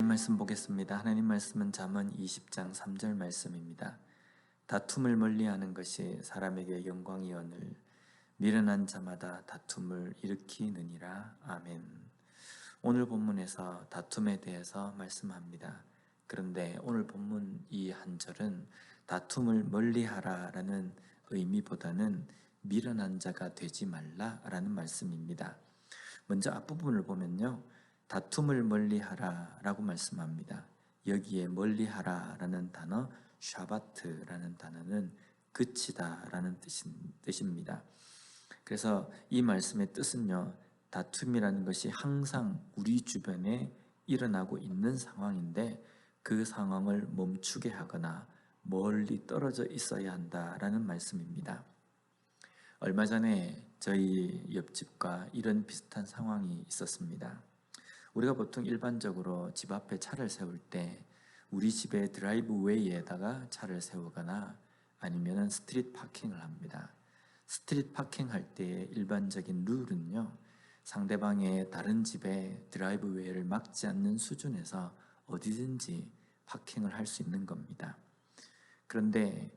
말씀 보겠습니다. 하나님 말씀은 잠언 20장 3절 말씀입니다. 다툼을 멀리하는 것이 사람에게 영광이오늘 미련한 자마다 다툼을 일으키느니라. 아멘. 오늘 본문에서 다툼에 대해서 말씀합니다. 그런데 오늘 본문 이 한 절은 다툼을 멀리하라라는 의미보다는 미련한 자가 되지 말라라는 말씀입니다. 먼저 앞부분을 보면요, 다툼을 멀리하라 라고 말씀합니다. 여기에 멀리하라 라는 단어, 샤바트라는 단어는 그치다 라는 뜻입니다. 그래서 이 말씀의 뜻은요, 다툼이라는 것이 항상 우리 주변에 일어나고 있는 상황인데 그 상황을 멈추게 하거나 멀리 떨어져 있어야 한다라는 말씀입니다. 얼마 전에 저희 옆집과 이런 비슷한 상황이 있었습니다. 우리가 보통 일반적으로 집 앞에 차를 세울 때 우리 집의 드라이브웨이에다가 차를 세우거나 아니면 스트릿 파킹을 합니다. 스트릿 파킹할 때의 일반적인 룰은요, 상대방의 다른 집의 드라이브웨이를 막지 않는 수준에서 어디든지 파킹을 할 수 있는 겁니다. 그런데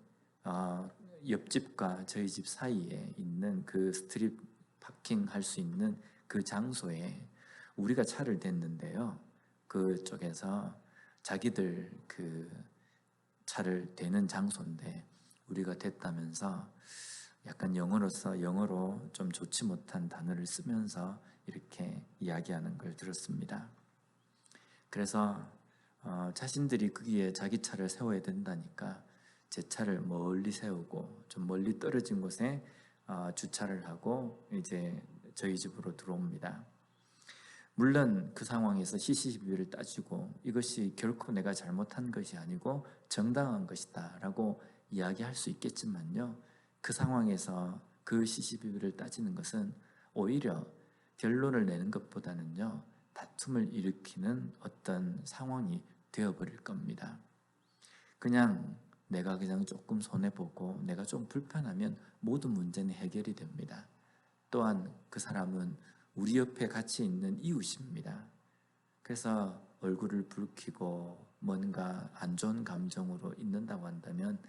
옆집과 저희 집 사이에 있는 그 스트릿 파킹 할 수 있는 그 장소에 우리가 차를 댔는데요, 그쪽에서 자기들 그 차를 대는 장소인데 우리가 댔다면서 약간 영어로 좀 좋지 못한 단어를 쓰면서 이렇게 이야기하는 걸 들었습니다. 그래서 자신들이 거기에 자기 차를 세워야 된다니까 제 차를 멀리 세우고 좀 멀리 떨어진 곳에 주차를 하고 이제 저희 집으로 들어옵니다. 물론 그 상황에서 시시비비를 따지고 이것이 결코 내가 잘못한 것이 아니고 정당한 것이다 라고 이야기할 수 있겠지만요, 그 상황에서 그 시시비비를 따지는 것은 오히려 결론을 내는 것보다는요, 다툼을 일으키는 어떤 상황이 되어버릴 겁니다. 내가 그냥 조금 손해보고 내가 좀 불편하면 모든 문제는 해결이 됩니다. 또한 그 사람은 우리 옆에 같이 있는 이웃입니다. 그래서 얼굴을 붉히고 뭔가 안 좋은 감정으로 있는다고 한다면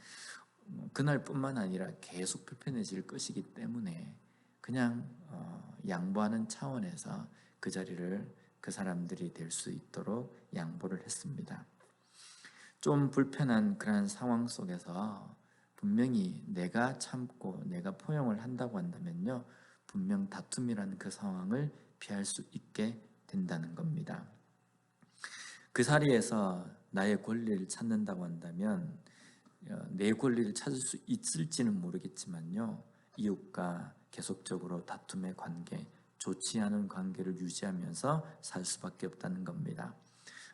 그날뿐만 아니라 계속 불편해질 것이기 때문에 그냥 양보하는 차원에서 그 자리를 그 사람들이 될 수 있도록 양보를 했습니다. 좀 불편한 그런 상황 속에서 분명히 내가 참고 내가 포용을 한다고 한다면요, 분명 다툼이라는 그 상황을 피할 수 있게 된다는 겁니다. 그 자리에서 나의 권리를 찾는다고 한다면 내 권리를 찾을 수 있을지는 모르겠지만요, 이웃과 계속적으로 다툼의 관계, 좋지 않은 관계를 유지하면서 살 수밖에 없다는 겁니다.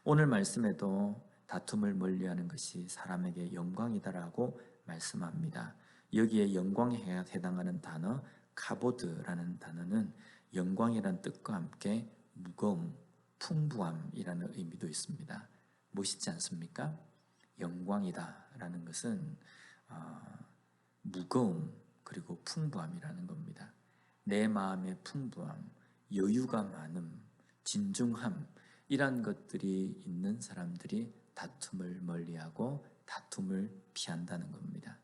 오늘 말씀에도 다툼을 멀리하는 것이 사람에게 영광이다라고 말씀합니다. 여기에 영광에 해당하는 단어 카보드라는 단어는 영광이라는 뜻과 함께 무거움, 풍부함이라는 의미도 있습니다. 멋있지 않습니까? 영광이다라는 것은 무거움 그리고 풍부함이라는 겁니다. 내 마음의 풍부함, 여유가 많음, 진중함, 이런 것들이 있는 사람들이 다툼을 멀리하고 다툼을 피한다는 겁니다.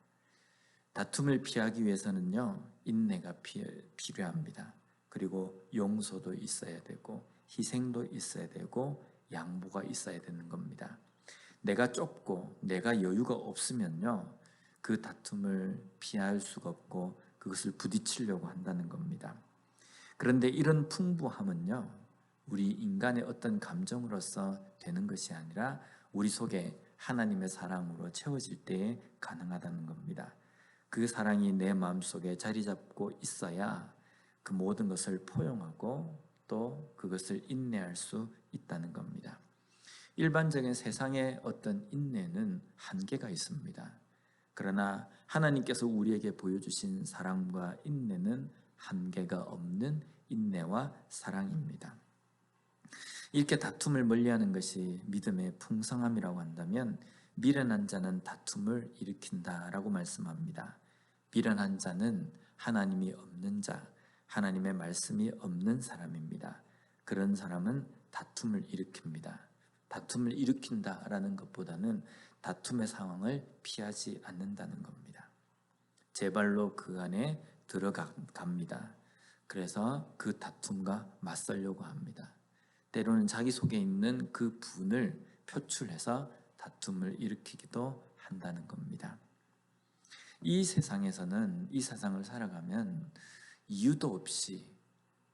다툼을 피하기 위해서는요, 인내가 필요합니다. 그리고 용서도 있어야 되고 희생도 있어야 되고 양보가 있어야 되는 겁니다. 내가 좁고 내가 여유가 없으면요, 그 다툼을 피할 수가 없고 그것을 부딪히려고 한다는 겁니다. 그런데 이런 풍부함은요, 우리 인간의 어떤 감정으로서 되는 것이 아니라 우리 속에 하나님의 사랑으로 채워질 때에 가능하다는 겁니다. 그 사랑이 내 마음속에 자리 잡고 있어야 그 모든 것을 포용하고 또 그것을 인내할 수 있다는 겁니다. 일반적인 세상의 어떤 인내는 한계가 있습니다. 그러나 하나님께서 우리에게 보여주신 사랑과 인내는 한계가 없는 인내와 사랑입니다. 이렇게 다툼을 멀리하는 것이 믿음의 풍성함이라고 한다면 미련한 자는 다툼을 일으킨다라고 말씀합니다. 미련한 자는 하나님이 없는 자, 하나님의 말씀이 없는 사람입니다. 그런 사람은 다툼을 일으킵니다. 다툼을 일으킨다라는 것보다는 다툼의 상황을 피하지 않는다는 겁니다. 제 발로 그 안에 들어갑니다. 그래서 그 다툼과 맞서려고 합니다. 때로는 자기 속에 있는 그 분을 표출해서 다툼을 일으키기도 한다는 겁니다. 이 세상에서는, 이 세상을 살아가면 이유도 없이,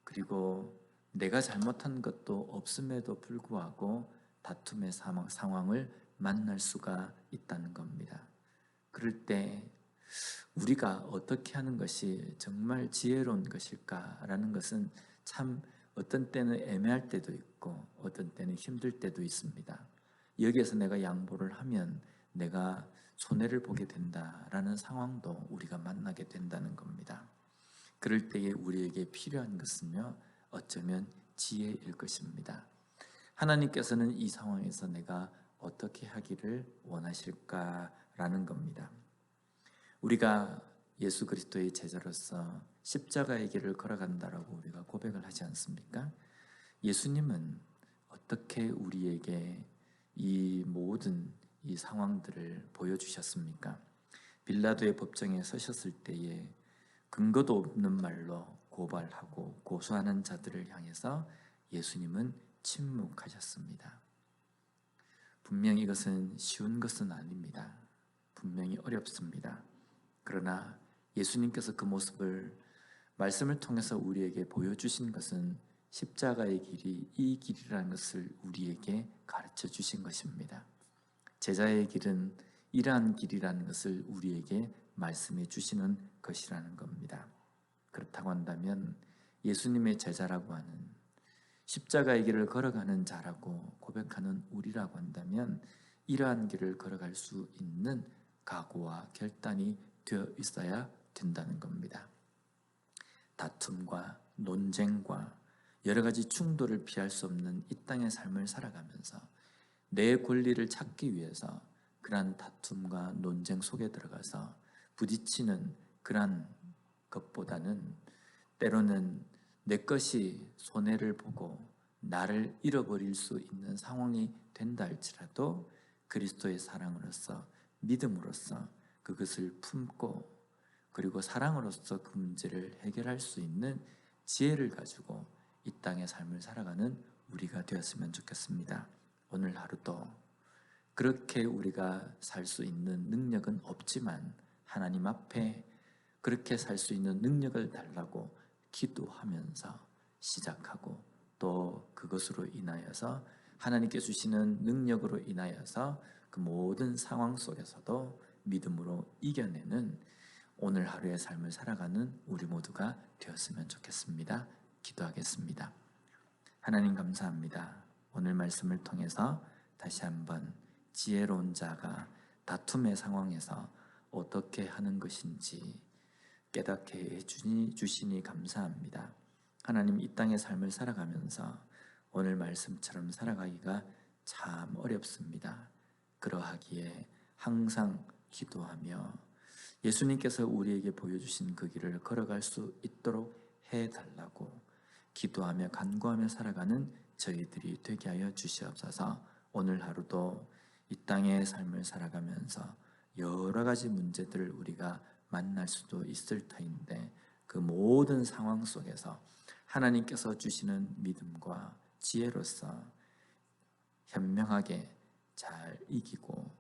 그리고 내가 잘못한 것도 없음에도 불구하고 다툼의 상황을 만날 수가 있다는 겁니다. 그럴 때 우리가 어떻게 하는 것이 정말 지혜로운 것일까라는 것은 참 어떤 때는 애매할 때도 있고 어떤 때는 힘들 때도 있습니다. 여기에서 내가 양보를 하면 내가 손해를 보게 된다라는 상황도 우리가 만나게 된다는 겁니다. 그럴 때에 우리에게 필요한 것은요, 어쩌면 지혜일 것입니다. 하나님께서는 이 상황에서 내가 어떻게 하기를 원하실까라는 겁니다. 우리가 예수 그리스도의 제자로서 십자가의 길을 걸어간다라고 우리가 고백을 하지 않습니까? 예수님은 어떻게 우리에게 이 모든 이 상황들을 보여주셨습니까? 빌라도의 법정에 서셨을 때에 근거도 없는 말로 고발하고 고소하는 자들을 향해서 예수님은 침묵하셨습니다. 분명히 이것은 쉬운 것은 아닙니다. 분명히 어렵습니다. 그러나 예수님께서 그 모습을 말씀을 통해서 우리에게 보여주신 것은 십자가의 길이 이 길이라는 것을 우리에게 가르쳐 주신 것입니다. 제자의 길은 이러한 길이라는 것을 우리에게 말씀해 주시는 것이라는 겁니다. 그렇다고 한다면 예수님의 제자라고 하는, 십자가의 길을 걸어가는 자라고 고백하는 우리라고 한다면 이러한 길을 걸어갈 수 있는 각오와 결단이 되어 있어야 된다는 겁니다. 다툼과 논쟁과 여러 가지 충돌을 피할 수 없는 이 땅의 삶을 살아가면서 내 권리를 찾기 위해서 그러한 다툼과 논쟁 속에 들어가서 부딪히는 그러한 것보다는 때로는 내 것이 손해를 보고 나를 잃어버릴 수 있는 상황이 된다 할지라도 그리스도의 사랑으로서, 믿음으로써 그것을 품고 그리고 사랑으로서 그 문제를 해결할 수 있는 지혜를 가지고 이 땅의 삶을 살아가는 우리가 되었으면 좋겠습니다. 오늘 하루도 그렇게 우리가 살 수 있는 능력은 없지만 하나님 앞에 그렇게 살 수 있는 능력을 달라고 기도하면서 시작하고, 또 그것으로 인하여서 하나님께 주시는 능력으로 인하여서 그 모든 상황 속에서도 믿음으로 이겨내는 오늘 하루의 삶을 살아가는 우리 모두가 되었으면 좋겠습니다. 기도하겠습니다. 하나님 감사합니다. 오늘 말씀을 통해서 다시 한번 지혜로운 자가 다툼의 상황에서 어떻게 하는 것인지 깨닫게 해주시니 감사합니다. 하나님, 이 땅의 삶을 살아가면서 오늘 말씀처럼 살아가기가 참 어렵습니다. 그러하기에 항상 기도하며 예수님께서 우리에게 보여주신 그 길을 걸어갈 수 있도록 해달라고 기도하며 간구하며 살아가는 저희들이 되게 하여 주시옵소서. 오늘 하루도 이 땅의 삶을 살아가면서 여러 가지 문제들을 우리가 만날 수도 있을 터인데 그 모든 상황 속에서 하나님께서 주시는 믿음과 지혜로서 현명하게 잘 이기고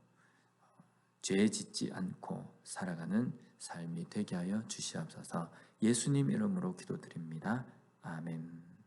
죄 짓지 않고 살아가는 삶이 되게 하여 주시옵소서. 예수님 이름으로 기도드립니다. 아멘.